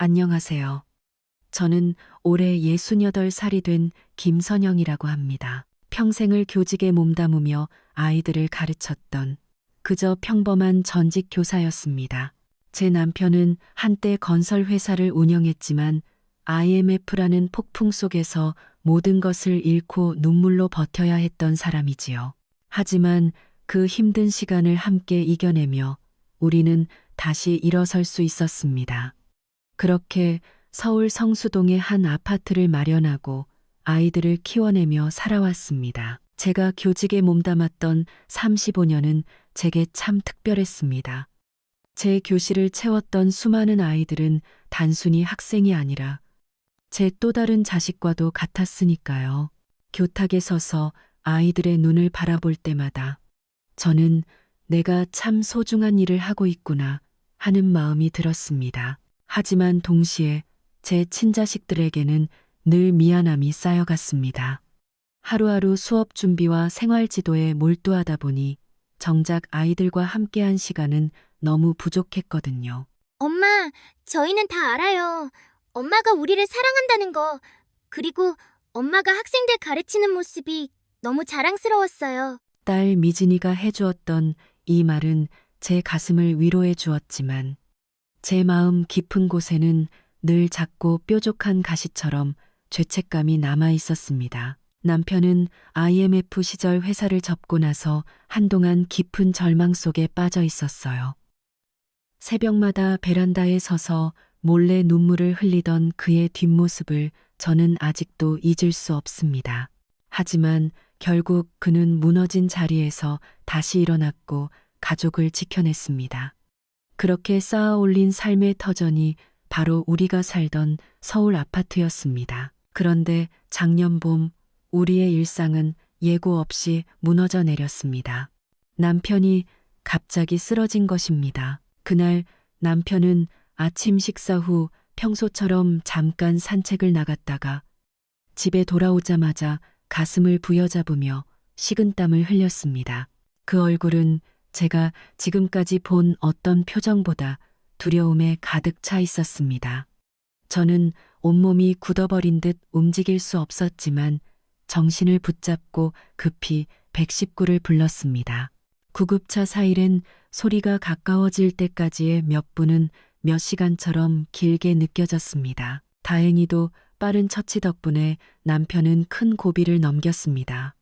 안녕하세요. 저는 올해 68살이 된 김선영이라고 합니다. 평생을 교직에 몸담으며 아이들을 가르쳤던 그저 평범한 전직 교사였습니다. 제 남편은 한때 건설 회사를 운영했지만 IMF라는 폭풍 속에서 모든 것을 잃고 눈물로 버텨야 했던 사람이지요. 하지만 그 힘든 시간을 함께 이겨내며 우리는 다시 일어설 수 있었습니다. 그렇게 서울 성수동에 한 아파트를 마련하고 아이들을 키워내며 살아왔습니다. 제가 교직에 몸담았던 35년은 제게 참 특별했습니다. 제 교실을 채웠던 수많은 아이들은 단순히 학생이 아니라 제 또 다른 자식과도 같았으니까요. 교탁에 서서 아이들의 눈을 바라볼 때마다 저는 내가 참 소중한 일을 하고 있구나 하는 마음이 들었습니다. 하지만 동시에 제 친자식들에게는 늘 미안함이 쌓여갔습니다. 하루하루 수업 준비와 생활 지도에 몰두하다 보니 정작 아이들과 함께한 시간은 너무 부족했거든요. 엄마, 저희는 다 알아요. 엄마가 우리를 사랑한다는 거. 그리고 엄마가 학생들 가르치는 모습이 너무 자랑스러웠어요. 딸 미진이가 해주었던 이 말은 제 가슴을 위로해 주었지만 제 마음 깊은 곳에는 늘 작고 뾰족한 가시처럼 죄책감이 남아 있었습니다. 남편은 IMF 시절 회사를 접고 나서 한동안 깊은 절망 속에 빠져 있었어요. 새벽마다 베란다에 서서 몰래 눈물을 흘리던 그의 뒷모습을 저는 아직도 잊을 수 없습니다. 하지만 결국 그는 무너진 자리에서 다시 일어났고 가족을 지켜냈습니다. 그렇게 쌓아 올린 삶의 터전이 바로 우리가 살던 서울 아파트였습니다. 그런데 작년 봄 우리의 일상은 예고 없이 무너져 내렸습니다. 남편이 갑자기 쓰러진 것입니다. 그날 남편은 아침 식사 후 평소처럼 잠깐 산책을 나갔다가 집에 돌아오자마자 가슴을 부여잡으며 식은땀을 흘렸습니다. 그 얼굴은 제가 지금까지 본 어떤 표정보다 두려움에 가득 차 있었습니다. 저는 온몸이 굳어버린 듯 움직일 수 없었지만 정신을 붙잡고 급히 119를 불렀습니다. 구급차 사이렌 소리가 가까워질 때까지의 몇 분은 몇 시간처럼 길게 느껴졌습니다. 다행히도 빠른 처치 덕분에 남편은 큰 고비를 넘겼습니다.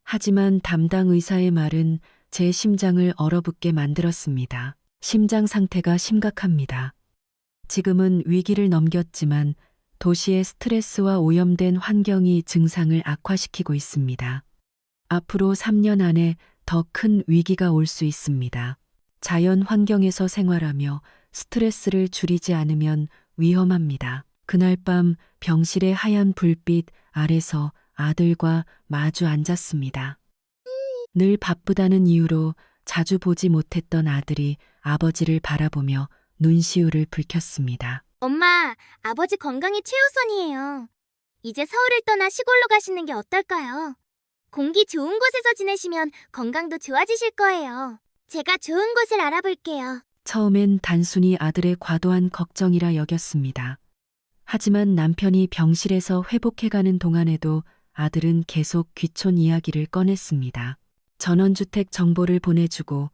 하지만 담당 의사의 말은 제 심장을 얼어붙게 만들었습니다. 심장 상태가 심각합니다. 지금은 위기를 넘겼지만 도시의 스트레스와 오염된 환경이 증상을 악화시키고 있습니다. 앞으로 3년 안에 더 큰 위기가 올 수 있습니다. 자연 환경에서 생활하며 스트레스를 줄이지 않으면 위험합니다. 그날 밤 병실의 하얀 불빛 아래서 아들과 마주 앉았습니다. 늘 바쁘다는 이유로 자주 보지 못했던 아들이 아버지를 바라보며 눈시울을 붉혔습니다. 엄마, 아버지 건강이 최우선이에요. 이제 서울을 떠나 시골로 가시는 게 어떨까요? 공기 좋은 곳에서 지내시면 건강도 좋아지실 거예요. 제가 좋은 곳을 알아볼게요. 처음엔 단순히 아들의 과도한 걱정이라 여겼습니다. 하지만 남편이 병실에서 회복해가는 동안에도 아들은 계속 귀촌 이야기를 꺼냈습니다. 전원주택 정보를 보내주고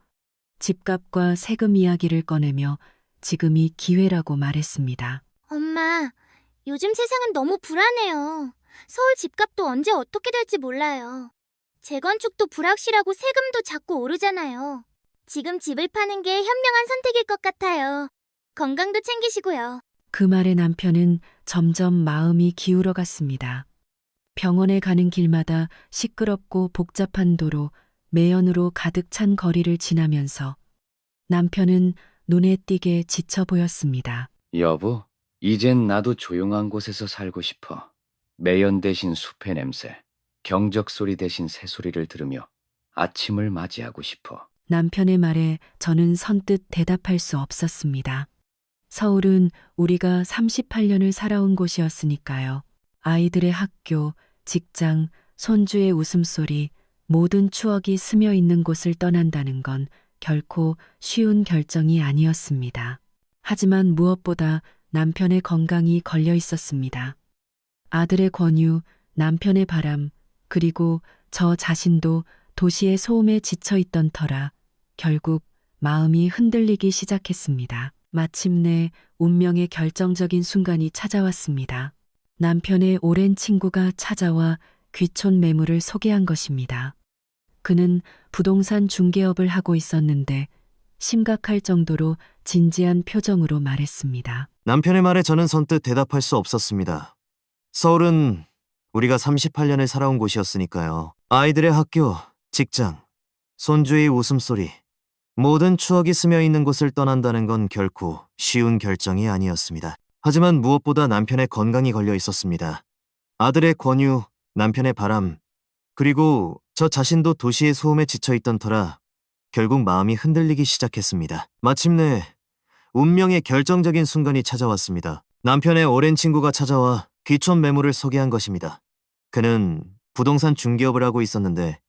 집값과 세금 이야기를 꺼내며 지금이 기회라고 말했습니다. 엄마, 요즘 세상은 너무 불안해요. 서울 집값도 언제 어떻게 될지 몰라요. 재건축도 불확실하고 세금도 자꾸 오르잖아요. 지금 집을 파는 게 현명한 선택일 것 같아요. 건강도 챙기시고요. 그 말에 남편은 점점 마음이 기울어 갔습니다. 병원에 가는 길마다 시끄럽고 복잡한 도로, 매연으로 가득 찬 거리를 지나면서 남편은 눈에 띄게 지쳐 보였습니다. 여보, 이젠 나도 조용한 곳에서 살고 싶어. 매연 대신 숲의 냄새, 경적 소리 대신 새소리를 들으며 아침을 맞이하고 싶어. 남편의 말에 저는 선뜻 대답할 수 없었습니다. 서울은 우리가 38년을 살아온 곳이었으니까요. 아이들의 학교, 직장, 손주의 웃음소리, 모든 추억이 스며 있는 곳을 떠난다는 건 결코 쉬운 결정이 아니었습니다. 하지만 무엇보다 남편의 건강이 걸려 있었습니다. 아들의 권유, 남편의 바람, 그리고 저 자신도 도시의 소음에 지쳐 있던 터라 결국 마음이 흔들리기 시작했습니다. 마침내 운명의 결정적인 순간이 찾아왔습니다. 남편의 오랜 친구가 찾아와 귀촌 매물을 소개한 것입니다. 그는 부동산 중개업을 하고 있었는데 심각할 정도로 진지한 표정으로 말했습니다. 남편의 말에 저는 선뜻 대답할 수 없었습니다. 서울은 우리가 38년을 살아온 곳이었으니까요. 아이들의 학교, 직장, 손주의 웃음소리, 모든 추억이 스며 있는 곳을 떠난다는 건 결코 쉬운 결정이 아니었습니다. 하지만 무엇보다 남편의 건강이 걸려 있었습니다. 아들의 권유, 남편의 바람, 그리고 저 자신도 도시의 소음에 지쳐있던 터라 결국 마음이 흔들리기 시작했습니다. 마침내 운명의 결정적인 순간이 찾아왔습니다. 남편의 오랜 친구가 찾아와 귀촌 매물을 소개한 것입니다. 그는 부동산 중개업을 하고 있었는데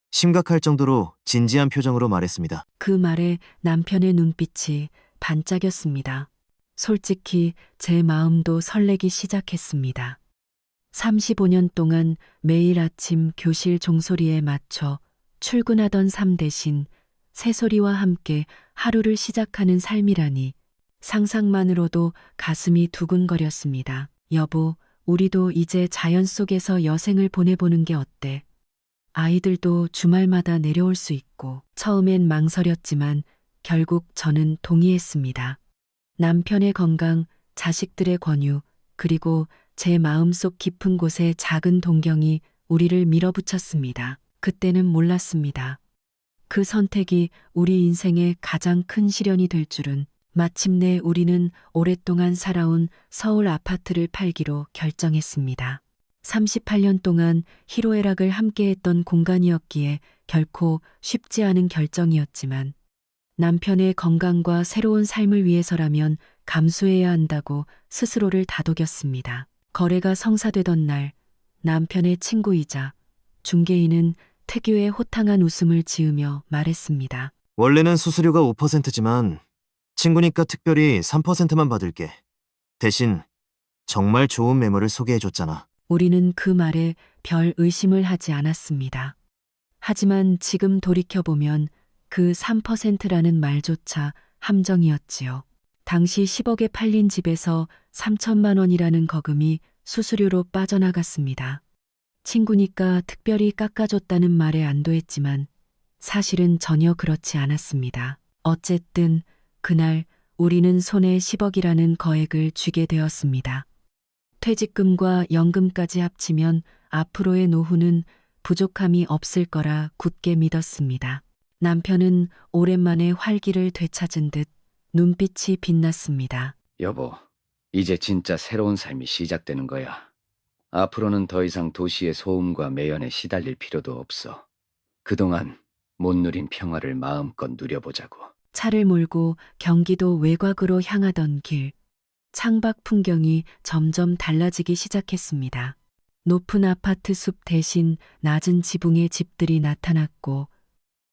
심각할 정도로 진지한 표정으로 말했습니다. 그 말에 남편의 눈빛이 반짝였습니다. 솔직히 제 마음도 설레기 시작했습니다. 35년 동안 매일 아침 교실 종소리에 맞춰 출근하던 삶 대신 새소리와 함께 하루를 시작하는 삶이라니 상상만으로도 가슴이 두근거렸습니다. 여보, 우리도 이제 자연 속에서 여생을 보내보는 게 어때? 아이들도 주말마다 내려올 수 있고. 처음엔 망설였지만 결국 저는 동의했습니다. 남편의 건강, 자식들의 권유, 그리고 제 마음속 깊은 곳에 작은 동경이 우리를 밀어붙였습니다. 그때는 몰랐습니다. 그 선택이 우리 인생의 가장 큰 시련이 될 줄은. 마침내 우리는 오랫동안 살아온 서울 아파트를 팔기로 결정했습니다. 38년 동안 희로애락을 함께했던 공간이었기에 결코 쉽지 않은 결정이었지만 남편의 건강과 새로운 삶을 위해서라면 감수해야 한다고 스스로를 다독였습니다. 거래가 성사되던 날 남편의 친구이자 중개인은 특유의 호탕한 웃음을 지으며 말했습니다. 원래는 수수료가 5%지만 친구니까 특별히 3%만 받을게. 대신 정말 좋은 매물을 소개해줬잖아. 우리는 그 말에 별 의심을 하지 않았습니다. 하지만 지금 돌이켜보면 그 3%라는 말조차 함정이었지요. 당시 10억에 팔린 집에서 3천만 원이라는 거금이 수수료로 빠져나갔습니다. 친구니까 특별히 깎아줬다는 말에 안도했지만 사실은 전혀 그렇지 않았습니다. 어쨌든 그날 우리는 손에 10억이라는 거액을 쥐게 되었습니다. 퇴직금과 연금까지 합치면 앞으로의 노후는 부족함이 없을 거라 굳게 믿었습니다. 남편은 오랜만에 활기를 되찾은 듯 눈빛이 빛났습니다. 여보, 이제 진짜 새로운 삶이 시작되는 거야. 앞으로는 더 이상 도시의 소음과 매연에 시달릴 필요도 없어. 그동안 못 누린 평화를 마음껏 누려보자고. 차를 몰고 경기도 외곽으로 향하던 길. 창밖 풍경이 점점 달라지기 시작했습니다. 높은 아파트 숲 대신 낮은 지붕의 집들이 나타났고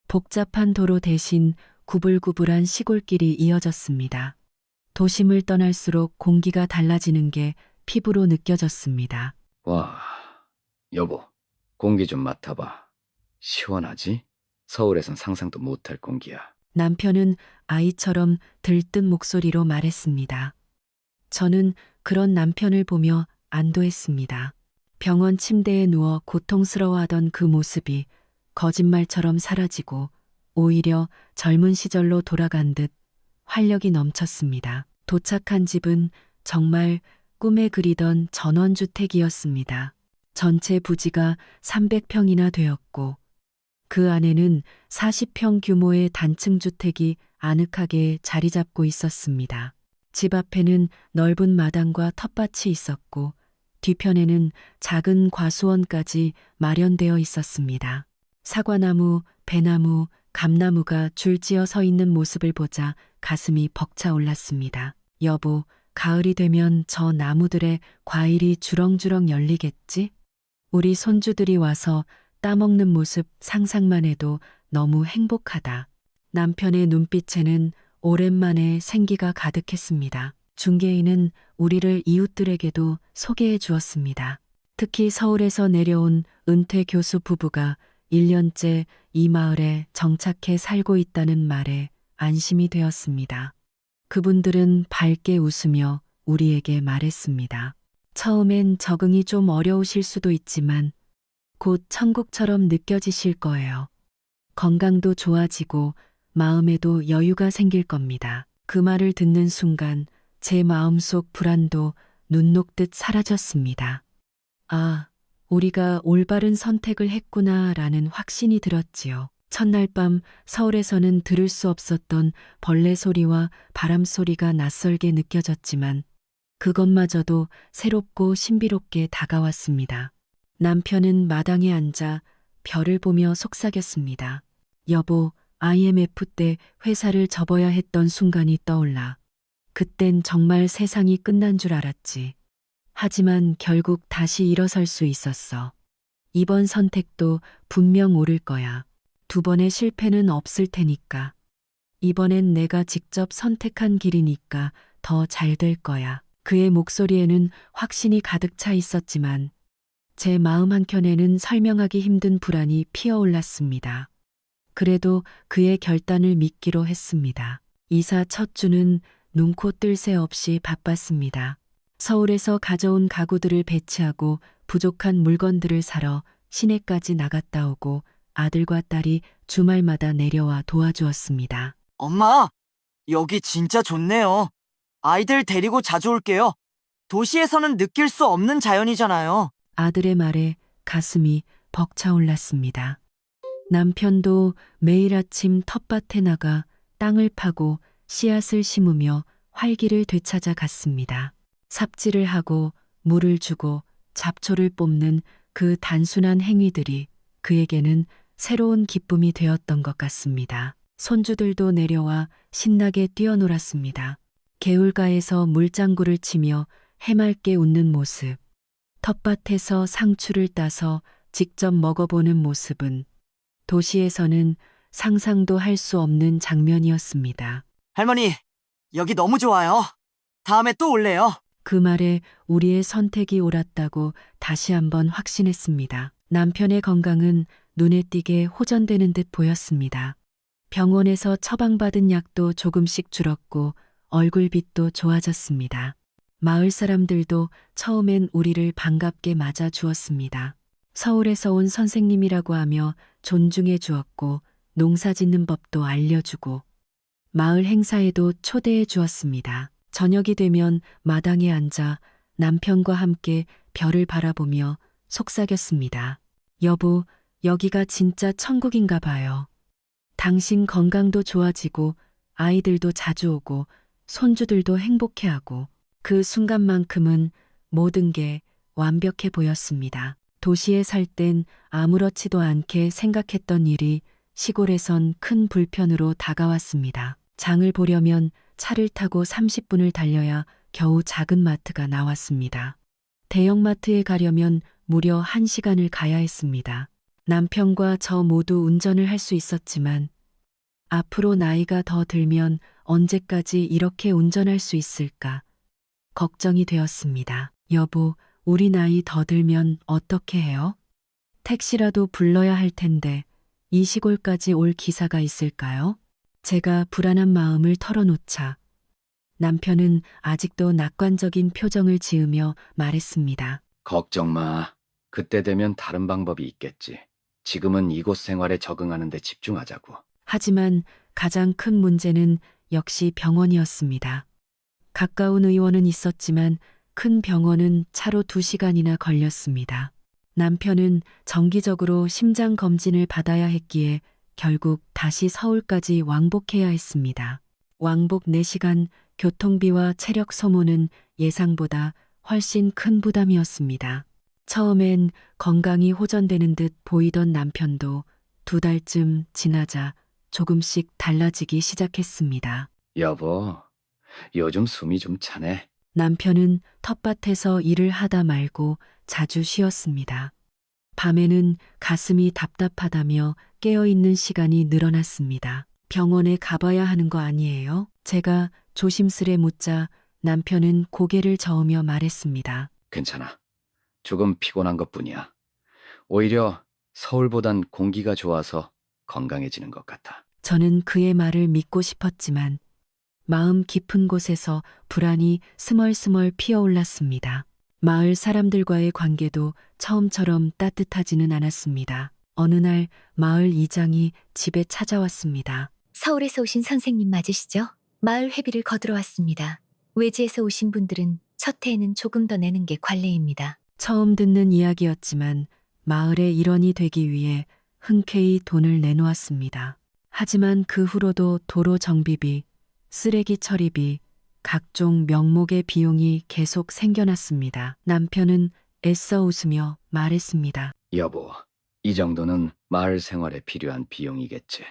복잡한 도로 대신 구불구불한 시골길이 이어졌습니다. 도심을 떠날수록 공기가 달라지는 게 피부로 느껴졌습니다. 와, 여보, 공기 좀 맡아봐. 시원하지? 서울에선 상상도 못할 공기야. 남편은 아이처럼 들뜬 목소리로 말했습니다. 저는 그런 남편을 보며 안도했습니다. 병원 침대에 누워 고통스러워하던 그 모습이 거짓말처럼 사라지고 오히려 젊은 시절로 돌아간 듯 활력이 넘쳤습니다. 도착한 집은 정말 꿈에 그리던 전원주택이었습니다. 전체 부지가 300평이나 되었고 그 안에는 40평 규모의 단층 주택이 아늑하게 자리 잡고 있었습니다. 집 앞에는 넓은 마당과 텃밭이 있었고 뒤편에는 작은 과수원까지 마련되어 있었습니다. 사과나무, 배나무, 감나무가 줄지어 서 있는 모습을 보자 가슴이 벅차올랐습니다. 여보, 가을이 되면 저 나무들의 과일이 주렁주렁 열리겠지? 우리 손주들이 와서 따먹는 모습 상상만 해도 너무 행복하다. 남편의 눈빛에는 오랜만에 생기가 가득했습니다. 중개인은 우리를 이웃들에게도 소개해 주었습니다. 특히 서울에서 내려온 은퇴 교수 부부가 1년째 이 마을에 정착해 살고 있다는 말에 안심이 되었습니다. 그분들은 밝게 웃으며 우리에게 말했습니다. 처음엔 적응이 좀 어려우실 수도 있지만 곧 천국처럼 느껴지실 거예요. 건강도 좋아지고 마음에도 여유가 생길 겁니다. 그 말을 듣는 순간 제 마음속 불안도 눈 녹듯 사라졌습니다. 아, 우리가 올바른 선택을 했구나라는 확신이 들었지요. 첫날 밤 서울에서는 들을 수 없었던 벌레 소리와 바람 소리가 낯설게 느껴졌지만 그것마저도 새롭고 신비롭게 다가왔습니다. 남편은 마당에 앉아 별을 보며 속삭였습니다. 여보, IMF 때 회사를 접어야 했던 순간이 떠올라. 그땐 정말 세상이 끝난 줄 알았지. 하지만 결국 다시 일어설 수 있었어. 이번 선택도 분명 옳을 거야. 두 번의 실패는 없을 테니까. 이번엔 내가 직접 선택한 길이니까 더 잘 될 거야. 그의 목소리에는 확신이 가득 차 있었지만 제 마음 한켠에는 설명하기 힘든 불안이 피어올랐습니다. 그래도 그의 결단을 믿기로 했습니다. 이사 첫 주는 눈코 뜰 새 없이 바빴습니다. 서울에서 가져온 가구들을 배치하고 부족한 물건들을 사러 시내까지 나갔다 오고 아들과 딸이 주말마다 내려와 도와주었습니다. 엄마, 여기 진짜 좋네요. 아이들 데리고 자주 올게요. 도시에서는 느낄 수 없는 자연이잖아요. 아들의 말에 가슴이 벅차올랐습니다. 남편도 매일 아침 텃밭에 나가 땅을 파고 씨앗을 심으며 활기를 되찾아 갔습니다. 삽질을 하고 물을 주고 잡초를 뽑는 그 단순한 행위들이 그에게는 새로운 기쁨이 되었던 것 같습니다. 손주들도 내려와 신나게 뛰어놀았습니다. 개울가에서 물장구를 치며 해맑게 웃는 모습, 텃밭에서 상추를 따서 직접 먹어보는 모습은 도시에서는 상상도 할 수 없는 장면이었습니다. 할머니, 여기 너무 좋아요. 다음에 또 올래요. 그 말에 우리의 선택이 옳았다고 다시 한번 확신했습니다. 남편의 건강은 눈에 띄게 호전되는 듯 보였습니다. 병원에서 처방받은 약도 조금씩 줄었고 얼굴빛도 좋아졌습니다. 마을 사람들도 처음엔 우리를 반갑게 맞아 주었습니다. 서울에서 온 선생님이라고 하며 존중해 주었고 농사 짓는 법도 알려주고 마을 행사에도 초대해 주었습니다. 저녁이 되면 마당에 앉아 남편과 함께 별을 바라보며 속삭였습니다. 여보, 여기가 진짜 천국인가 봐요. 당신 건강도 좋아지고 아이들도 자주 오고 손주들도 행복해하고 그 순간만큼은 모든 게 완벽해 보였습니다. 도시에 살 땐 아무렇지도 않게 생각했던 일이 시골에선 큰 불편으로 다가왔습니다. 장을 보려면 차를 타고 30분을 달려야 겨우 작은 마트가 나왔습니다. 대형마트에 가려면 무려 1시간을 가야 했습니다. 남편과 저 모두 운전을 할 수 있었지만 앞으로 나이가 더 들면 언제까지 이렇게 운전할 수 있을까 걱정이 되었습니다. 여보, 우리 나이 더 들면 어떻게 해요? 택시라도 불러야 할 텐데 이 시골까지 올 기사가 있을까요? 제가 불안한 마음을 털어놓자 남편은 아직도 낙관적인 표정을 지으며 말했습니다. 걱정 마. 그때 되면 다른 방법이 있겠지. 지금은 이곳 생활에 적응하는 데 집중하자고. 하지만 가장 큰 문제는 역시 병원이었습니다. 가까운 의원은 있었지만 큰 병원은 차로 2시간이나 걸렸습니다. 남편은 정기적으로 심장 검진을 받아야 했기에 결국 다시 서울까지 왕복해야 했습니다. 왕복 4시간 교통비와 체력 소모는 예상보다 훨씬 큰 부담이었습니다. 처음엔 건강이 호전되는 듯 보이던 남편도 2달쯤 지나자 조금씩 달라지기 시작했습니다. 여보, 요즘 숨이 좀 차네. 남편은 텃밭에서 일을 하다 말고 자주 쉬었습니다. 밤에는 가슴이 답답하다며 깨어있는 시간이 늘어났습니다. 병원에 가봐야 하는 거 아니에요? 제가 조심스레 묻자 남편은 고개를 저으며 말했습니다. 괜찮아. 조금 피곤한 것뿐이야. 오히려 서울보단 공기가 좋아서 건강해지는 것 같아. 저는 그의 말을 믿고 싶었지만 마음 깊은 곳에서 불안이 스멀스멀 피어올랐습니다. 마을 사람들과의 관계도 처음처럼 따뜻하지는 않았습니다. 어느 날 마을 이장이 집에 찾아왔습니다. 서울에서 오신 선생님 맞으시죠? 마을 회비를 거두러 왔습니다. 외지에서 오신 분들은 첫 해에는 조금 더 내는 게 관례입니다. 처음 듣는 이야기였지만 마을의 일원이 되기 위해 흔쾌히 돈을 내놓았습니다. 하지만 그 후로도 도로 정비비, 쓰레기 처리비, 각종 명목의 비용이 계속 생겨났습니다. 남편은 애써 웃으며 말했습니다. 여보, 이 정도는 마을 생활에 필요한 비용이겠지.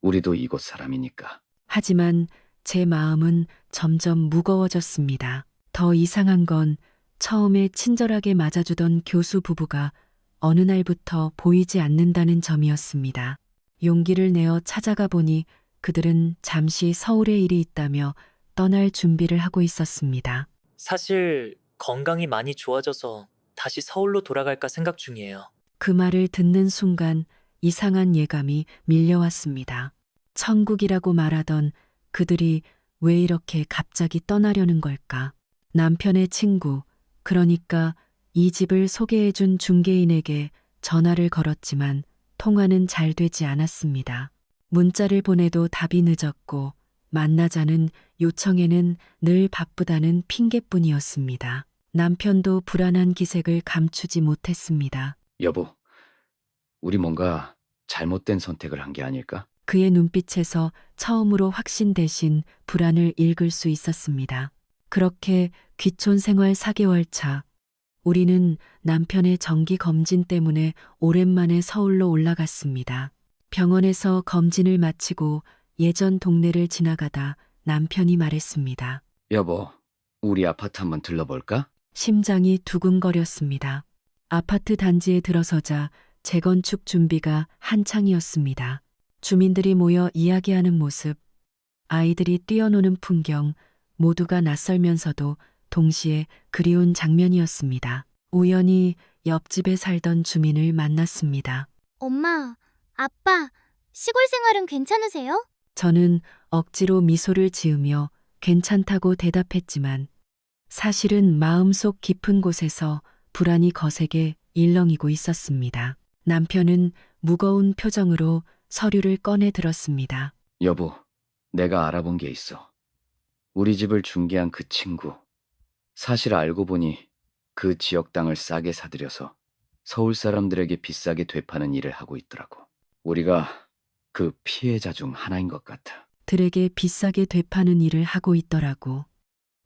우리도 이곳 사람이니까. 하지만 제 마음은 점점 무거워졌습니다. 더 이상한 건 처음에 친절하게 맞아주던 교수 부부가 어느 날부터 보이지 않는다는 점이었습니다. 용기를 내어 찾아가 보니 그들은 잠시 서울에 일이 있다며 떠날 준비를 하고 있었습니다. 사실 건강이 많이 좋아져서 다시 서울로 돌아갈까 생각 중이에요. 그 말을 듣는 순간 이상한 예감이 밀려왔습니다. 천국이라고 말하던 그들이 왜 이렇게 갑자기 떠나려는 걸까? 남편의 친구, 그러니까 이 집을 소개해준 중개인에게 전화를 걸었지만 통화는 잘 되지 않았습니다. 문자를 보내도 답이 늦었고 만나자는 요청에는 늘 바쁘다는 핑계뿐이었습니다. 남편도 불안한 기색을 감추지 못했습니다. 여보, 우리 뭔가 잘못된 선택을 한 게 아닐까? 그의 눈빛에서 처음으로 확신 대신 불안을 읽을 수 있었습니다. 그렇게 귀촌 생활 4개월 차, 우리는 남편의 정기 검진 때문에 오랜만에 서울로 올라갔습니다. 병원에서 검진을 마치고 예전 동네를 지나가다 남편이 말했습니다. 여보, 우리 아파트 한번 들러볼까? 심장이 두근거렸습니다. 아파트 단지에 들어서자 재건축 준비가 한창이었습니다. 주민들이 모여 이야기하는 모습, 아이들이 뛰어노는 풍경, 모두가 낯설면서도 동시에 그리운 장면이었습니다. 우연히 옆집에 살던 주민을 만났습니다. 엄마, 아빠, 시골 생활은 괜찮으세요? 저는 억지로 미소를 지으며 괜찮다고 대답했지만 사실은 마음속 깊은 곳에서 불안이 거세게 일렁이고 있었습니다. 남편은 무거운 표정으로 서류를 꺼내 들었습니다. 여보, 내가 알아본 게 있어. 우리 집을 중개한 그 친구. 사실 알고 보니 그 지역 땅을 싸게 사들여서 서울 사람들에게 비싸게 되파는 일을 하고 있더라고. 우리가 그 피해자 중 하나인 것 같아. 들에게 비싸게 되파는 일을 하고 있더라고.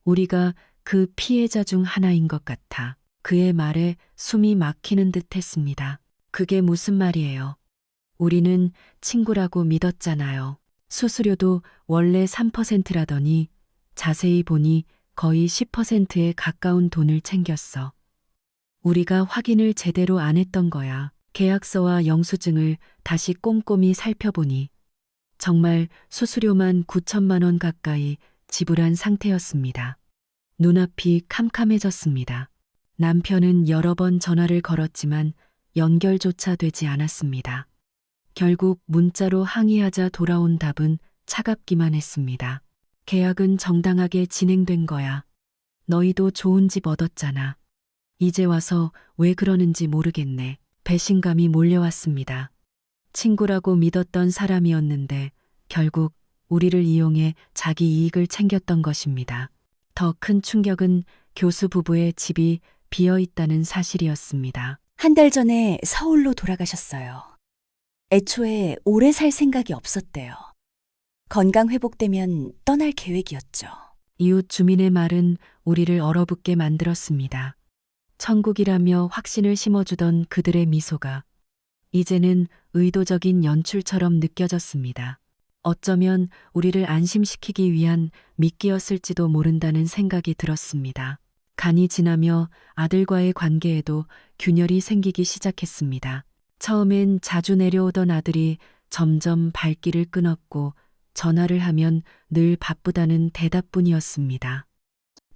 우리가 그 피해자 중 하나인 것 같아. 그의 말에 숨이 막히는 듯 했습니다. 그게 무슨 말이에요? 우리는 친구라고 믿었잖아요. 수수료도 원래 3%라더니 자세히 보니 거의 10%에 가까운 돈을 챙겼어. 우리가 확인을 제대로 안 했던 거야. 계약서와 영수증을 다시 꼼꼼히 살펴보니 정말 수수료만 9천만 원 가까이 지불한 상태였습니다. 눈앞이 캄캄해졌습니다. 남편은 여러 번 전화를 걸었지만 연결조차 되지 않았습니다. 결국 문자로 항의하자 돌아온 답은 차갑기만 했습니다. 계약은 정당하게 진행된 거야. 너희도 좋은 집 얻었잖아. 이제 와서 왜 그러는지 모르겠네. 배신감이 몰려왔습니다. 친구라고 믿었던 사람이었는데 결국 우리를 이용해 자기 이익을 챙겼던 것입니다. 더 큰 충격은 교수 부부의 집이 비어 있다는 사실이었습니다. 한 달 전에 서울로 돌아가셨어요. 애초에 오래 살 생각이 없었대요. 건강 회복되면 떠날 계획이었죠. 이웃 주민의 말은 우리를 얼어붙게 만들었습니다. 천국이라며 확신을 심어주던 그들의 미소가 이제는 의도적인 연출처럼 느껴졌습니다. 어쩌면 우리를 안심시키기 위한 미끼였을지도 모른다는 생각이 들었습니다. 간이 지나며 아들과의 관계에도 균열이 생기기 시작했습니다. 처음엔 자주 내려오던 아들이 점점 발길을 끊었고 전화를 하면 늘 바쁘다는 대답뿐이었습니다.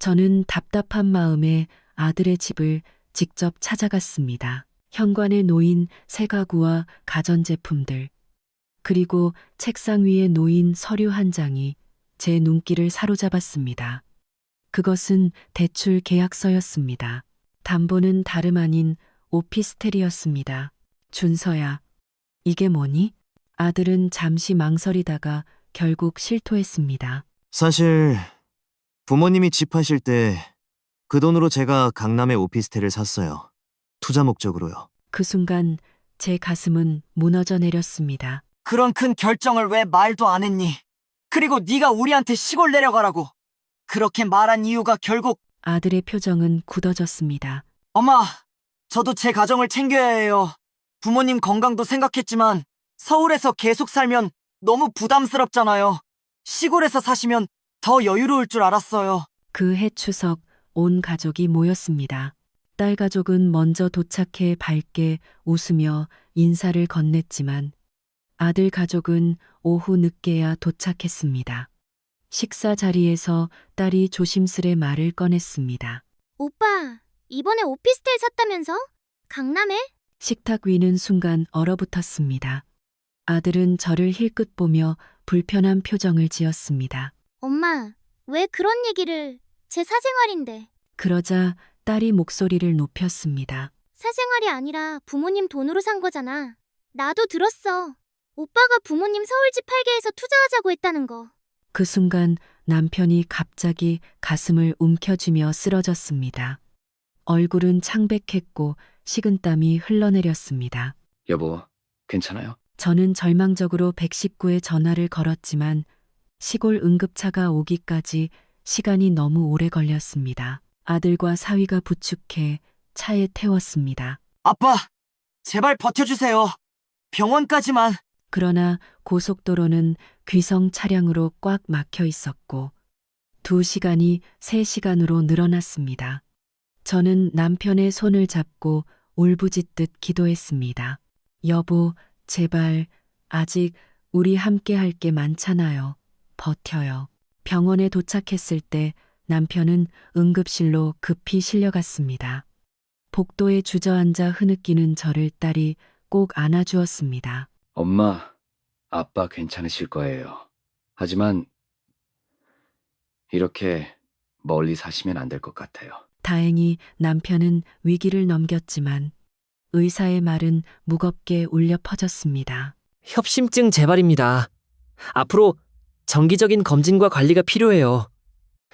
저는 답답한 마음에 아들의 집을 직접 찾아갔습니다. 현관에 놓인 새 가구와 가전제품들, 그리고 책상 위에 놓인 서류 한 장이 제 눈길을 사로잡았습니다. 그것은 대출 계약서였습니다. 담보는 다름 아닌 오피스텔이었습니다. 준서야, 이게 뭐니? 아들은 잠시 망설이다가 결국 실토했습니다. 사실 부모님이 집 하실 때 그 돈으로 제가 강남에 오피스텔을 샀어요. 투자 목적으로요. 그 순간 제 가슴은 무너져 내렸습니다. 그런 큰 결정을 왜 말도 안 했니? 그리고 네가 우리한테 시골 내려가라고. 그렇게 말한 이유가 결국 아들의 표정은 굳어졌습니다. 엄마, 저도 제 가정을 챙겨야 해요. 부모님 건강도 생각했지만 서울에서 계속 살면 너무 부담스럽잖아요. 시골에서 사시면 더 여유로울 줄 알았어요. 그 해 추석 온 가족이 모였습니다. 딸 가족은 먼저 도착해 밝게 웃으며 인사를 건넸지만 아들 가족은 오후 늦게야 도착했습니다. 식사 자리에서 딸이 조심스레 말을 꺼냈습니다. 오빠, 이번에 오피스텔 샀다면서? 강남에? 식탁 위는 순간 얼어붙었습니다. 아들은 저를 힐끗 보며 불편한 표정을 지었습니다. 엄마, 왜 그런 얘기를? 제 사생활인데. 그러자 딸이 목소리를 높였습니다. 사생활이 아니라 부모님 돈으로 산 거잖아. 나도 들었어. 오빠가 부모님 서울집 팔게 해서 투자하자고 했다는 거. 그 순간 남편이 갑자기 가슴을 움켜쥐며 쓰러졌습니다. 얼굴은 창백했고 식은땀이 흘러내렸습니다. 여보, 괜찮아요? 저는 절망적으로 119에 전화를 걸었지만 시골 응급차가 오기까지 시간이 너무 오래 걸렸습니다. 아들과 사위가 부축해 차에 태웠습니다. 아빠, 제발 버텨주세요. 병원까지만. 그러나 고속도로는 귀성 차량으로 꽉 막혀 있었고 2시간이 3시간으로 늘어났습니다. 저는 남편의 손을 잡고 울부짖듯 기도했습니다. 여보, 제발 아직 우리 함께 할 게 많잖아요. 버텨요. 병원에 도착했을 때 남편은 응급실로 급히 실려갔습니다. 복도에 주저앉아 흐느끼는 저를 딸이 꼭 안아주었습니다. 엄마, 아빠 괜찮으실 거예요. 하지만 이렇게 멀리 사시면 안 될 것 같아요. 다행히 남편은 위기를 넘겼지만 의사의 말은 무겁게 울려 퍼졌습니다. 협심증 재발입니다. 앞으로 정기적인 검진과 관리가 필요해요.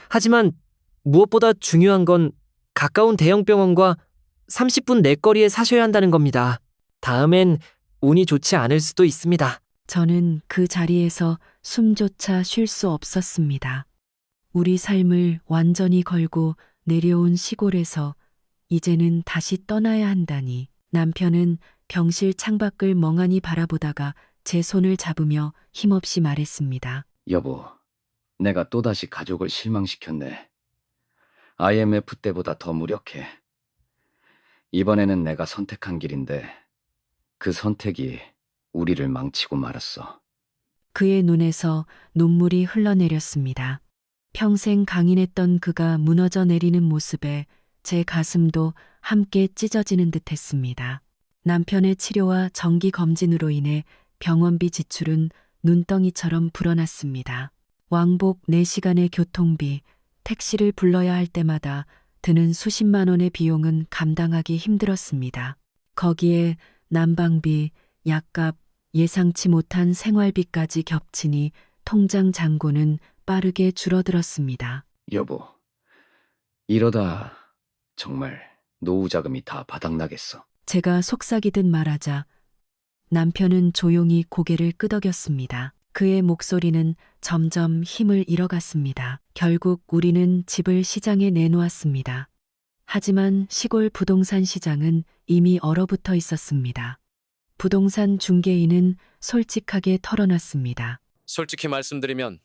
하지만 무엇보다 중요한 건 가까운 대형 병원과 30분 내거리에 사셔야 한다는 겁니다. 다음엔 운이 좋지 않을 수도 있습니다. 저는 그 자리에서 숨조차 쉴 수 없었습니다. 우리 삶을 완전히 걸고 내려온 시골에서 이제는 다시 떠나야 한다니. 남편은 병실 창밖을 멍하니 바라보다가 제 손을 잡으며 힘없이 말했습니다. 여보, 내가 또다시 가족을 실망시켰네. IMF 때보다 더 무력해. 이번에는 내가 선택한 길인데 그 선택이 우리를 망치고 말았어. 그의 눈에서 눈물이 흘러내렸습니다. 평생 강인했던 그가 무너져 내리는 모습에 제 가슴도 함께 찢어지는 듯 했습니다. 남편의 치료와 정기 검진으로 인해 병원비 지출은 눈덩이처럼 불어났습니다. 왕복 4시간의 교통비, 택시를 불러야 할 때마다 드는 수십만 원의 비용은 감당하기 힘들었습니다. 거기에 난방비, 약값, 예상치 못한 생활비까지 겹치니 통장 잔고는 빠르게 줄어들었습니다. 여보, 이러다 정말 노후 자금이 다 바닥나겠어. 제가 속삭이듯 말하자 남편은 조용히 고개를 끄덕였습니다. 그의 목소리는 점점 힘을 잃어갔습니다. 결국 우리는 집을 시장에 내놓았습니다. 하지만 시골 부동산 시장은 이미 얼어붙어 있었습니다. 부동산 중개인은 솔직하게 털어놨습니다. 솔직히 말씀드리면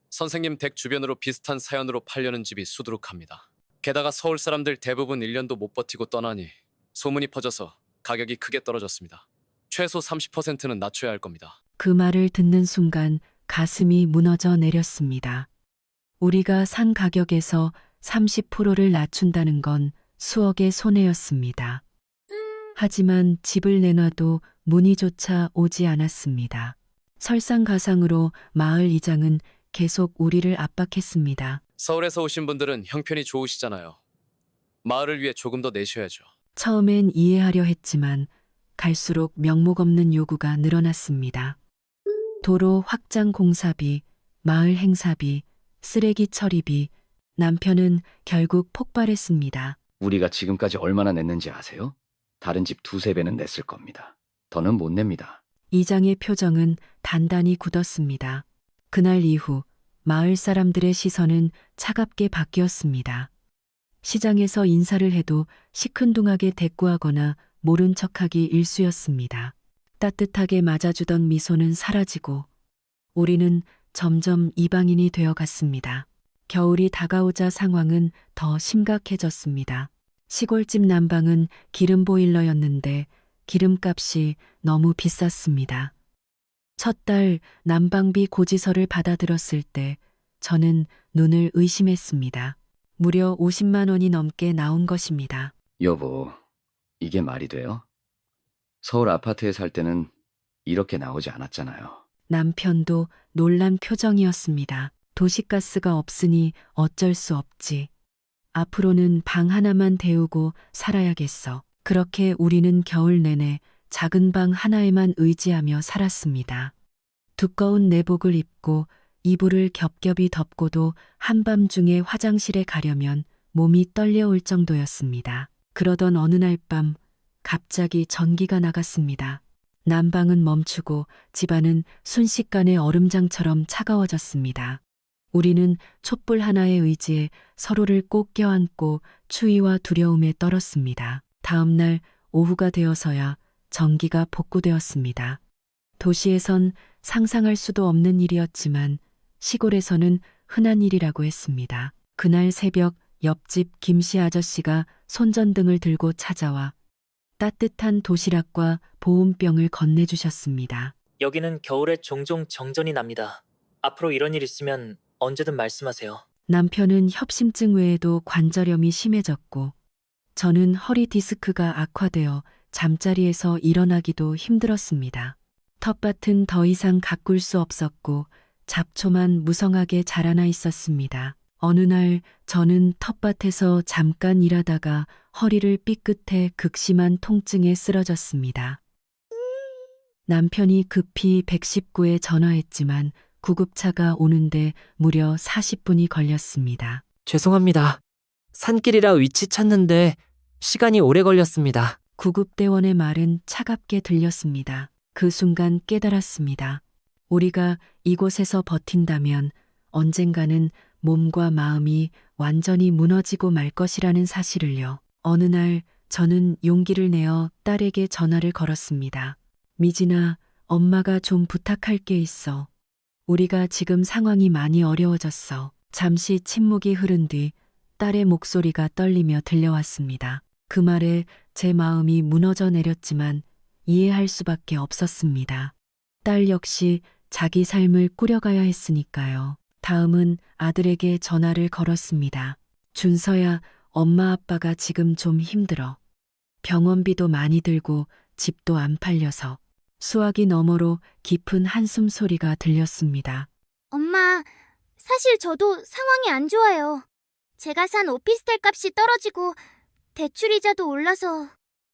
선생님 댁 주변으로 비슷한 사연으로 팔려는 집이 수두룩합니다. 게다가 서울 사람들 대부분 1년도 못 버티고 떠나니 소문이 퍼져서 가격이 크게 떨어졌습니다. 최소 30%는 낮춰야 할 겁니다. 그 말을 듣는 순간 가슴이 무너져 내렸습니다. 우리가 산 가격에서 30%를 낮춘다는 건 수억의 손해였습니다. 하지만 집을 내놔도 문의조차 오지 않았습니다. 설상가상으로 마을 이장은 계속 우리를 압박했습니다. 서울에서 오신 분들은 형편이 좋으시잖아요. 마을을 위해 조금 더 내셔야죠. 처음엔 이해하려 했지만 갈수록 명목 없는 요구가 늘어났습니다. 도로 확장 공사비, 마을 행사비, 쓰레기 처리비, 남편은 결국 폭발했습니다. 우리가 지금까지 얼마나 냈는지 아세요? 다른 집 두세 배는 냈을 겁니다. 더는 못 냅니다. 이장의 표정은 단단히 굳었습니다. 그날 이후 마을 사람들의 시선은 차갑게 바뀌었습니다. 시장에서 인사를 해도 시큰둥하게 대꾸하거나 모른 척하기 일쑤였습니다. 따뜻하게 맞아주던 미소는 사라지고 우리는 점점 이방인이 되어 갔습니다. 겨울이 다가오자 상황은 더 심각해졌습니다. 시골집 난방은 기름 보일러였는데 기름값이 너무 비쌌습니다. 첫 달 난방비 고지서를 받아들었을 때 저는 눈을 의심했습니다. 무려 50만 원이 넘게 나온 것입니다. 여보, 이게 말이 돼요? 서울 아파트에 살 때는 이렇게 나오지 않았잖아요. 남편도 놀란 표정이었습니다. 도시가스가 없으니 어쩔 수 없지. 앞으로는 방 하나만 데우고 살아야겠어. 그렇게 우리는 겨울 내내 작은 방 하나에만 의지하며 살았습니다. 두꺼운 내복을 입고 이불을 겹겹이 덮고도 한밤중에 화장실에 가려면 몸이 떨려올 정도였습니다. 그러던 어느 날 밤 갑자기 전기가 나갔습니다. 난방은 멈추고 집안은 순식간에 얼음장처럼 차가워졌습니다. 우리는 촛불 하나에 의지해 서로를 꼭 껴안고 추위와 두려움에 떨었습니다. 다음 날 오후가 되어서야 전기가 복구되었습니다. 도시에선 상상할 수도 없는 일이었지만 시골에서는 흔한 일이라고 했습니다. 그날 새벽 옆집 김씨 아저씨가 손전등을 들고 찾아와 따뜻한 도시락과 보온병을 건네주셨습니다. 여기는 겨울에 종종 정전이 납니다. 앞으로 이런 일 있으면 언제든 말씀하세요. 남편은 협심증 외에도 관절염이 심해졌고 저는 허리 디스크가 악화되어 잠자리에서 일어나기도 힘들었습니다. 텃밭은 더 이상 가꿀 수 없었고 잡초만 무성하게 자라나 있었습니다. 어느 날 저는 텃밭에서 잠깐 일하다가 허리를 삐끗해 극심한 통증에 쓰러졌습니다. 남편이 급히 119에 전화했지만 구급차가 오는데 무려 40분이 걸렸습니다. 죄송합니다. 산길이라 위치 찾는데 시간이 오래 걸렸습니다. 구급대원의 말은 차갑게 들렸습니다. 그 순간 깨달았습니다. 우리가 이곳에서 버틴다면 언젠가는 몸과 마음이 완전히 무너지고 말 것이라는 사실을요. 어느 날 저는 용기를 내어 딸에게 전화를 걸었습니다. 미진아, 엄마가 좀 부탁할 게 있어. 우리가 지금 상황이 많이 어려워졌어. 잠시 침묵이 흐른 뒤 딸의 목소리가 떨리며 들려왔습니다. 그 말에 제 마음이 무너져 내렸지만 이해할 수밖에 없었습니다. 딸 역시 자기 삶을 꾸려가야 했으니까요. 다음은 아들에게 전화를 걸었습니다. 준서야, 엄마 아빠가 지금 좀 힘들어. 병원비도 많이 들고 집도 안 팔려서. 수화기 너머로 깊은 한숨 소리가 들렸습니다. 엄마, 사실 저도 상황이 안 좋아요. 제가 산 오피스텔 값이 떨어지고 대출이자도 올라서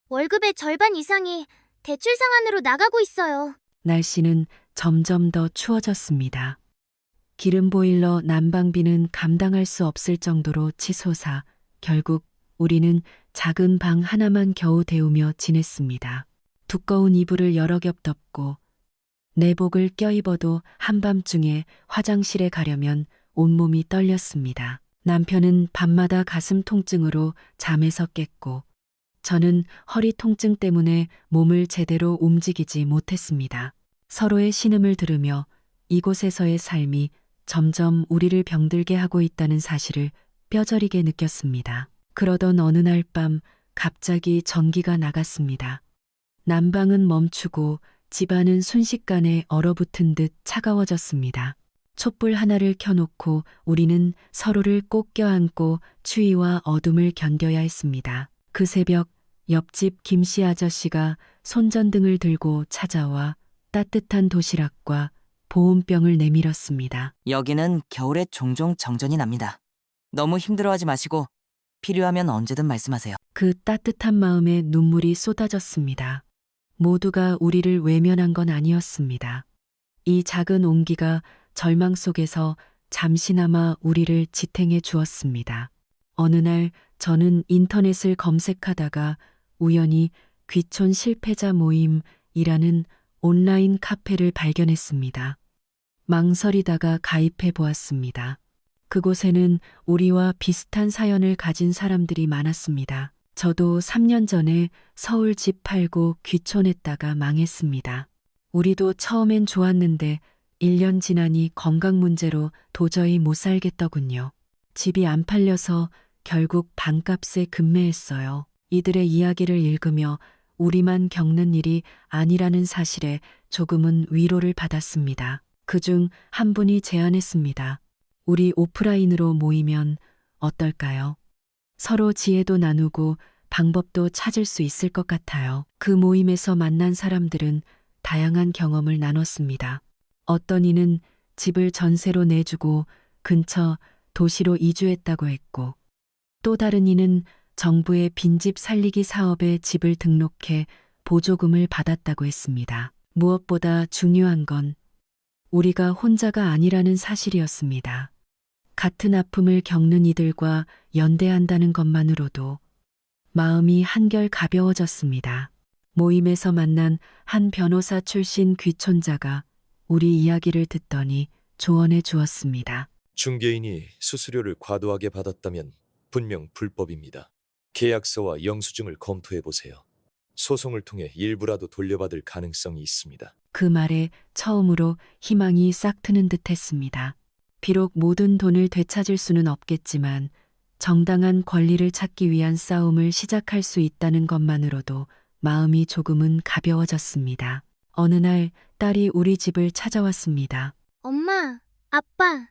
월급의 절반 이상이 대출 상환으로 나가고 있어요. 날씨는 점점 더 추워졌습니다. 기름 보일러 난방비는 감당할 수 없을 정도로 치솟아 결국 우리는 작은 방 하나만 겨우 데우며 지냈습니다. 두꺼운 이불을 여러 겹 덮고 내복을 껴입어도 한밤중에 화장실에 가려면 온몸이 떨렸습니다. 남편은 밤마다 가슴 통증으로 잠에서 깼고 저는 허리 통증 때문에 몸을 제대로 움직이지 못했습니다. 서로의 신음을 들으며 이곳에서의 삶이 점점 우리를 병들게 하고 있다는 사실을 뼈저리게 느꼈습니다. 그러던 어느 날 밤 갑자기 전기가 나갔습니다. 난방은 멈추고 집안은 순식간에 얼어붙은 듯 차가워졌습니다. 촛불 하나를 켜놓고 우리는 서로를 꼭 껴안고 추위와 어둠을 견뎌야 했습니다. 그 새벽 옆집 김씨 아저씨가 손전등을 들고 찾아와 따뜻한 도시락과 보온병을 내밀었습니다. 여기는 겨울에 종종 정전이 납니다. 너무 힘들어하지 마시고 필요하면 언제든 말씀하세요. 그 따뜻한 마음에 눈물이 쏟아졌습니다. 모두가 우리를 외면한 건 아니었습니다. 이 작은 온기가 절망 속에서 잠시나마 우리를 지탱해 주었습니다. 어느 날 저는 인터넷을 검색하다가 우연히 귀촌 실패자 모임이라는 온라인 카페를 발견했습니다. 망설이다가 가입해 보았습니다. 그곳에는 우리와 비슷한 사연을 가진 사람들이 많았습니다. 저도 3년 전에 서울 집 팔고 귀촌했다가 망했습니다. 우리도 처음엔 좋았는데 1년 지나니 건강 문제로 도저히 못 살겠더군요. 집이 안 팔려서 결국 반값에 급매했어요. 이들의 이야기를 읽으며 우리만 겪는 일이 아니라는 사실에 조금은 위로를 받았습니다. 그중 한 분이 제안했습니다. 우리 오프라인으로 모이면 어떨까요? 서로 지혜도 나누고 방법도 찾을 수 있을 것 같아요. 그 모임에서 만난 사람들은 다양한 경험을 나눴습니다. 어떤 이는 집을 전세로 내주고 근처 도시로 이주했다고 했고, 또 다른 이는 정부의 빈집 살리기 사업에 집을 등록해 보조금을 받았다고 했습니다. 무엇보다 중요한 건 우리가 혼자가 아니라는 사실이었습니다. 같은 아픔을 겪는 이들과 연대한다는 것만으로도 마음이 한결 가벼워졌습니다. 모임에서 만난 한 변호사 출신 귀촌자가 우리 이야기를 듣더니 조언해 주었습니다. 중개인이 수수료를 과도하게 받았다면 분명 불법입니다. 계약서와 영수증을 검토해 보세요. 소송을 통해 일부라도 돌려받을 가능성이 있습니다. 그 말에 처음으로 희망이 싹 트는 듯 했습니다. 비록 모든 돈을 되찾을 수는 없겠지만 정당한 권리를 찾기 위한 싸움을 시작할 수 있다는 것만으로도 마음이 조금은 가벼워졌습니다. 어느 날 딸이 우리 집을 찾아왔습니다. 엄마, 아빠,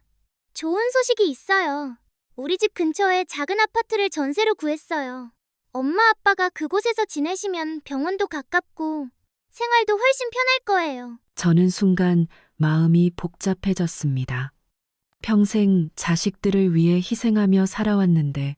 좋은 소식이 있어요. 우리 집 근처에 작은 아파트를 전세로 구했어요. 엄마 아빠가 그곳에서 지내시면 병원도 가깝고 생활도 훨씬 편할 거예요. 저는 순간 마음이 복잡해졌습니다. 평생 자식들을 위해 희생하며 살아왔는데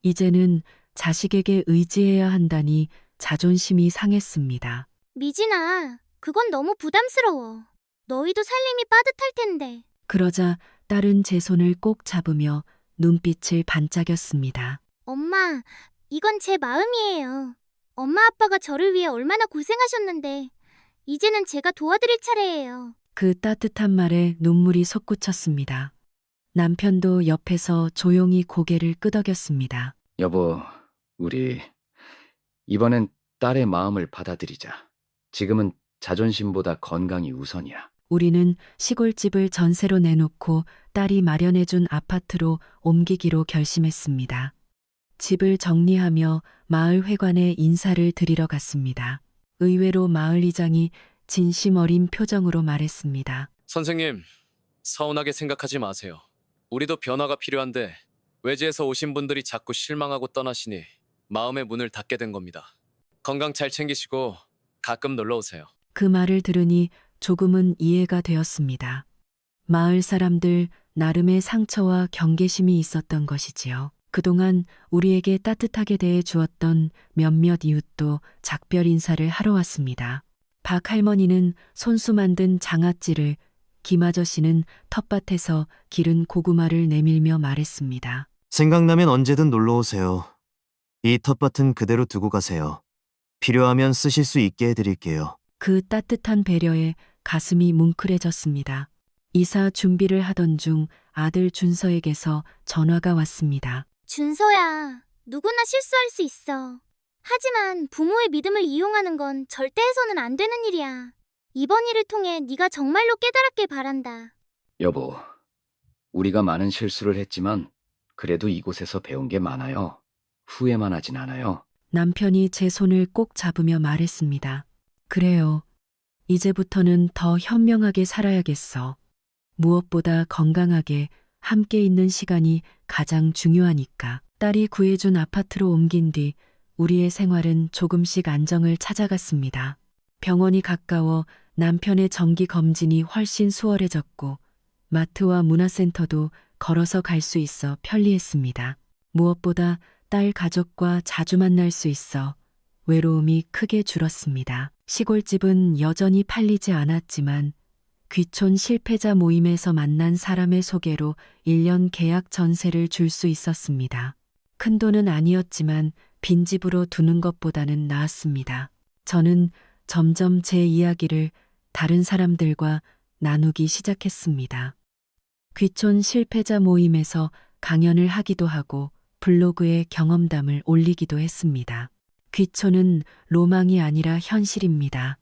이제는 자식에게 의지해야 한다니 자존심이 상했습니다. 미진아, 그건 너무 부담스러워. 너희도 살림이 빠듯할 텐데. 그러자 딸은 제 손을 꼭 잡으며 눈빛을 반짝였습니다. 엄마, 이건 제 마음이에요. 엄마 아빠가 저를 위해 얼마나 고생하셨는데 이제는 제가 도와드릴 차례예요. 그 따뜻한 말에 눈물이 솟구쳤습니다. 남편도 옆에서 조용히 고개를 끄덕였습니다. 여보, 우리 이번엔 딸의 마음을 받아들이자. 지금은 자존심보다 건강이 우선이야. 우리는 시골집을 전세로 내놓고 딸이 마련해준 아파트로 옮기기로 결심했습니다. 집을 정리하며 마을 회관에 인사를 드리러 갔습니다. 의외로 마을 이장이 진심 어린 표정으로 말했습니다. 선생님, 서운하게 생각하지 마세요. 우리도 변화가 필요한데 외지에서 오신 분들이 자꾸 실망하고 떠나시니 마음의 문을 닫게 된 겁니다. 건강 잘 챙기시고 가끔 놀러 오세요. 그 말을 들으니 조금은 이해가 되었습니다. 마을 사람들 나름의 상처와 경계심이 있었던 것이지요. 그동안 우리에게 따뜻하게 대해 주었던 몇몇 이웃도 작별 인사를 하러 왔습니다. 박 할머니는 손수 만든 장아찌를, 김 아저씨는 텃밭에서 기른 고구마를 내밀며 말했습니다. 생각나면 언제든 놀러 오세요. 이 텃밭은 그대로 두고 가세요. 필요하면 쓰실 수 있게 해드릴게요. 그 따뜻한 배려에 가슴이 뭉클해졌습니다. 이사 준비를 하던 중 아들 준서에게서 전화가 왔습니다. 준서야, 누구나 실수할 수 있어. 하지만 부모의 믿음을 이용하는 건 절대 해서는 안 되는 일이야. 이번 일을 통해 네가 정말로 깨달았길 바란다. 여보, 우리가 많은 실수를 했지만 그래도 이곳에서 배운 게 많아요. 후회만 하진 않아요. 남편이 제 손을 꼭 잡으며 말했습니다. 그래요. 이제부터는 더 현명하게 살아야겠어. 무엇보다 건강하게 함께 있는 시간이 가장 중요하니까. 딸이 구해준 아파트로 옮긴 뒤 우리의 생활은 조금씩 안정을 찾아갔습니다. 병원이 가까워 남편의 정기 검진이 훨씬 수월해졌고 마트와 문화센터도 걸어서 갈 수 있어 편리했습니다. 무엇보다 딸 가족과 자주 만날 수 있어 외로움이 크게 줄었습니다. 시골집은 여전히 팔리지 않았지만 귀촌 실패자 모임에서 만난 사람의 소개로 1년 계약 전세를 줄 수 있었습니다. 큰 돈은 아니었지만 빈집으로 두는 것보다는 나았습니다. 저는 점점 제 이야기를 다른 사람들과 나누기 시작했습니다. 귀촌 실패자 모임에서 강연을 하기도 하고 블로그에 경험담을 올리기도 했습니다. 귀촌은 로망이 아니라 현실입니다.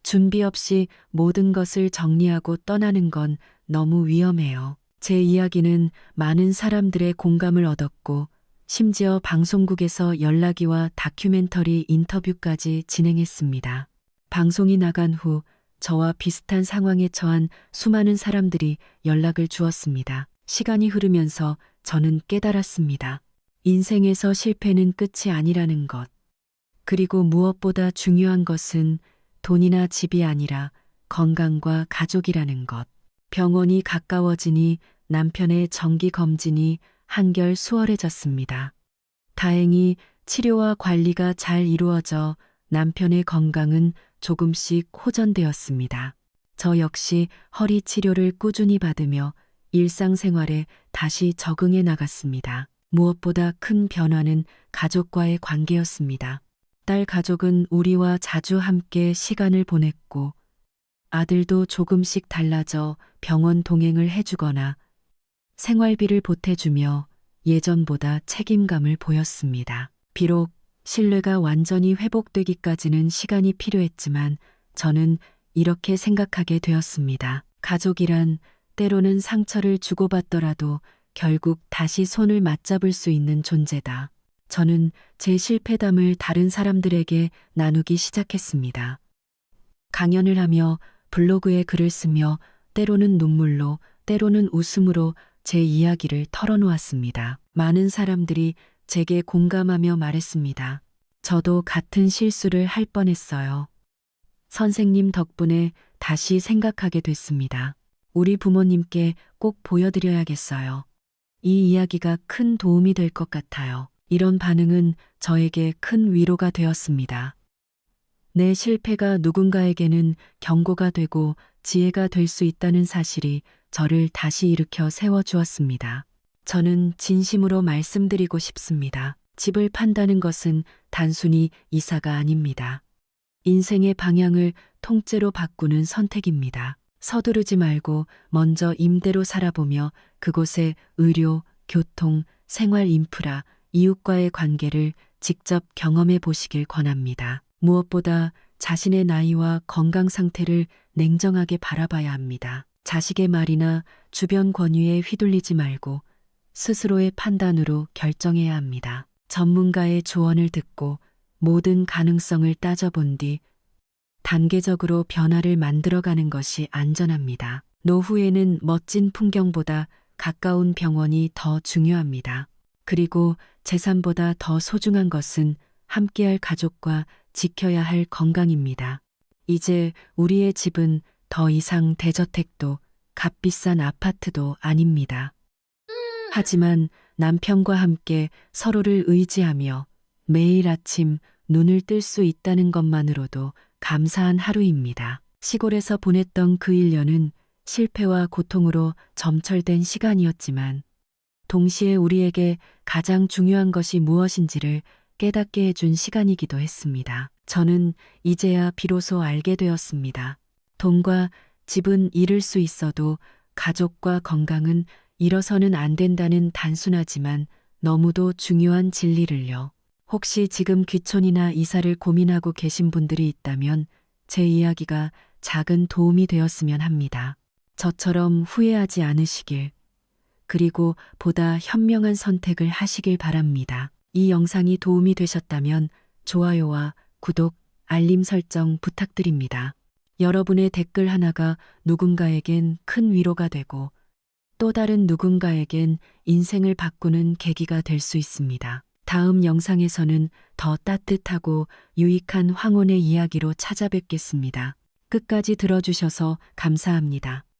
준비 없이 모든 것을 정리하고 떠나는 건 너무 위험해요. 제 이야기는 많은 사람들의 공감을 얻었고 심지어 방송국에서 연락이와 다큐멘터리 인터뷰까지 진행했습니다. 방송이 나간 후 저와 비슷한 상황에 처한 수많은 사람들이 연락을 주었습니다. 시간이 흐르면서 저는 깨달았습니다. 인생에서 실패는 끝이 아니라는 것. 그리고 무엇보다 중요한 것은 돈이나 집이 아니라 건강과 가족이라는 것. 병원이 가까워지니 남편의 정기 검진이 한결 수월해졌습니다. 다행히 치료와 관리가 잘 이루어져 남편의 건강은 조금씩 호전되었습니다. 저 역시 허리 치료를 꾸준히 받으며 일상생활에 다시 적응해 나갔습니다. 무엇보다 큰 변화는 가족과의 관계였습니다. 딸 가족은 우리와 자주 함께 시간을 보냈고 아들도 조금씩 달라져 병원 동행을 해주거나 생활비를 보태주며 예전보다 책임감을 보였습니다. 비록 신뢰가 완전히 회복되기까지는 시간이 필요했지만 저는 이렇게 생각하게 되었습니다. 가족이란 때로는 상처를 주고받더라도 결국 다시 손을 맞잡을 수 있는 존재다. 저는 제 실패담을 다른 사람들에게 나누기 시작했습니다. 강연을 하며 블로그에 글을 쓰며 때로는 눈물로 때로는 웃음으로 제 이야기를 털어놓았습니다. 많은 사람들이 제게 공감하며 말했습니다. 저도 같은 실수를 할 뻔했어요. 선생님 덕분에 다시 생각하게 됐습니다. 우리 부모님께 꼭 보여드려야겠어요. 이 이야기가 큰 도움이 될 것 같아요. 이런 반응은 저에게 큰 위로가 되었습니다. 내 실패가 누군가에게는 경고가 되고 지혜가 될 수 있다는 사실이 저를 다시 일으켜 세워주었습니다. 저는 진심으로 말씀드리고 싶습니다. 집을 판다는 것은 단순히 이사가 아닙니다. 인생의 방향을 통째로 바꾸는 선택입니다. 서두르지 말고 먼저 임대로 살아보며 그곳의 의료, 교통, 생활 인프라, 이웃과의 관계를 직접 경험해 보시길 권합니다. 무엇보다 자신의 나이와 건강 상태를 냉정하게 바라봐야 합니다. 자식의 말이나 주변 권유에 휘둘리지 말고 스스로의 판단으로 결정해야 합니다. 전문가의 조언을 듣고 모든 가능성을 따져본 뒤 단계적으로 변화를 만들어가는 것이 안전합니다. 노후에는 멋진 풍경보다 가까운 병원이 더 중요합니다. 그리고 재산보다 더 소중한 것은 함께할 가족과 지켜야 할 건강입니다. 이제 우리의 집은 더 이상 대저택도 값비싼 아파트도 아닙니다. 하지만 남편과 함께 서로를 의지하며 매일 아침 눈을 뜰 수 있다는 것만으로도 감사한 하루입니다. 시골에서 보냈던 그 1년은 실패와 고통으로 점철된 시간이었지만 동시에 우리에게 가장 중요한 것이 무엇인지를 깨닫게 해준 시간이기도 했습니다. 저는 이제야 비로소 알게 되었습니다. 돈과 집은 잃을 수 있어도 가족과 건강은 잃어서는 안 된다는 단순하지만 너무도 중요한 진리를요. 혹시 지금 귀촌이나 이사를 고민하고 계신 분들이 있다면 제 이야기가 작은 도움이 되었으면 합니다. 저처럼 후회하지 않으시길, 그리고 보다 현명한 선택을 하시길 바랍니다. 이 영상이 도움이 되셨다면 좋아요와 구독, 알림 설정 부탁드립니다. 여러분의 댓글 하나가 누군가에겐 큰 위로가 되고 또 다른 누군가에겐 인생을 바꾸는 계기가 될 수 있습니다. 다음 영상에서는 더 따뜻하고 유익한 황혼의 이야기로 찾아뵙겠습니다. 끝까지 들어주셔서 감사합니다.